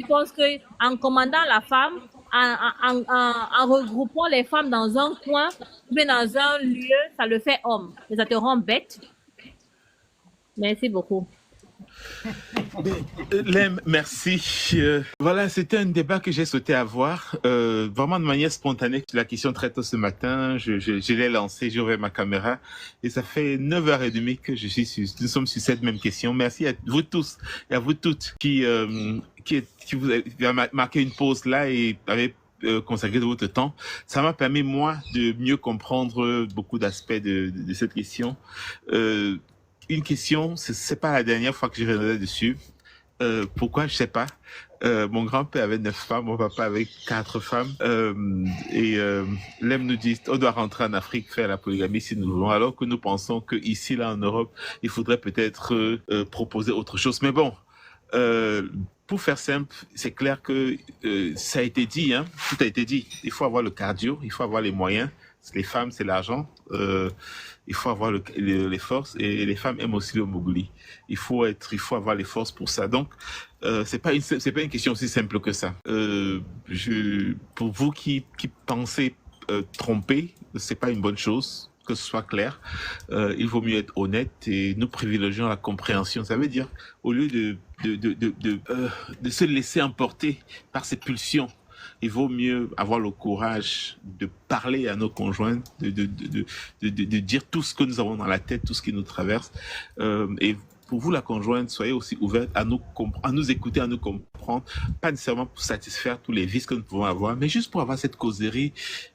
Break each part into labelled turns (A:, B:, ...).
A: pense qu'en commandant la femme, en regroupant les femmes dans un coin, mais dans un lieu, ça le fait homme. Et ça te rend bête. Merci beaucoup.
B: Lem, merci. Voilà, c'était un débat que j'ai souhaité avoir, vraiment de manière spontanée. La question très tôt ce matin, je l'ai lancée, j'ai ouvert ma caméra et ça fait 9h30 que nous sommes sur cette même question. Merci à vous tous et à vous toutes qui vous avez marqué une pause là et avez consacré de votre temps. Ça m'a permis, moi, de mieux comprendre beaucoup d'aspects de cette question. Une question, c'est pas la dernière fois que je reviendrai dessus. Pourquoi, je sais pas. Mon grand-père avait 9 femmes, mon papa avait 4 femmes. Lem nous dit, on doit rentrer en Afrique faire la polygamie si nous voulons, alors que nous pensons que ici, là, en Europe, il faudrait peut-être proposer autre chose. Mais bon, pour faire simple, c'est clair que ça a été dit, hein, tout a été dit. Il faut avoir le cardio, il faut avoir les moyens. Les femmes, c'est l'argent. Il faut avoir les forces et les femmes aiment aussi le moguli. Il faut avoir les forces pour ça. Donc, c'est pas une question aussi simple que ça. Pour vous qui pensez tromper, c'est pas une bonne chose. Que ce soit clair, il vaut mieux être honnête et nous privilégions la compréhension. Ça veut dire, au lieu de se laisser emporter par ces pulsions, il vaut mieux avoir le courage de parler à nos conjoints, de dire tout ce que nous avons dans la tête, tout ce qui nous traverse. Et pour vous, la conjointe, soyez aussi ouverte à nous écouter, à nous comprendre, pas nécessairement pour satisfaire tous les vices que nous pouvons avoir, mais juste pour avoir cette causerie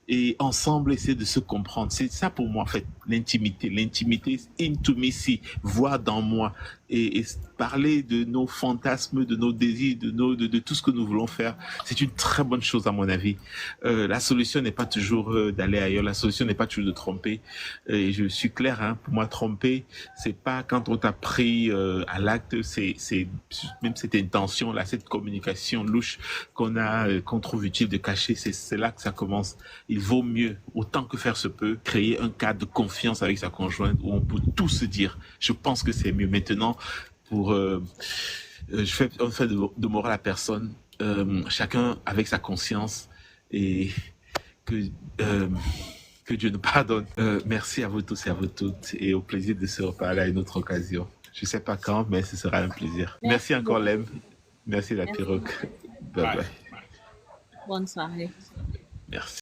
B: et ensemble essayer de se comprendre. C'est ça pour moi, en fait, l'intimité. L'intimité, intimacy, voir dans moi et parler de nos fantasmes, de nos désirs, de tout ce que nous voulons faire. C'est une très bonne chose, à mon avis. La solution n'est pas toujours d'aller ailleurs. La solution n'est pas toujours de tromper. Et je suis clair, hein, pour moi, tromper, c'est pas quand on t'a pris à l'acte, c'est même cette intention là, cette communication louche qu'on trouve utile de cacher, c'est là que ça commence. Il vaut mieux, autant que faire se peut, créer un cadre de confiance avec sa conjointe où on peut tout se dire. Je pense que c'est mieux. Maintenant, je fais de morale à personne, chacun avec sa conscience et que Dieu nous pardonne. Merci à vous tous et à vous toutes et au plaisir de se reparler à une autre occasion. Je ne sais pas quand, mais ce sera un plaisir. Merci encore, Lem. Merci la perruque. Bye bye.
A: Bonne soirée.
B: Merci.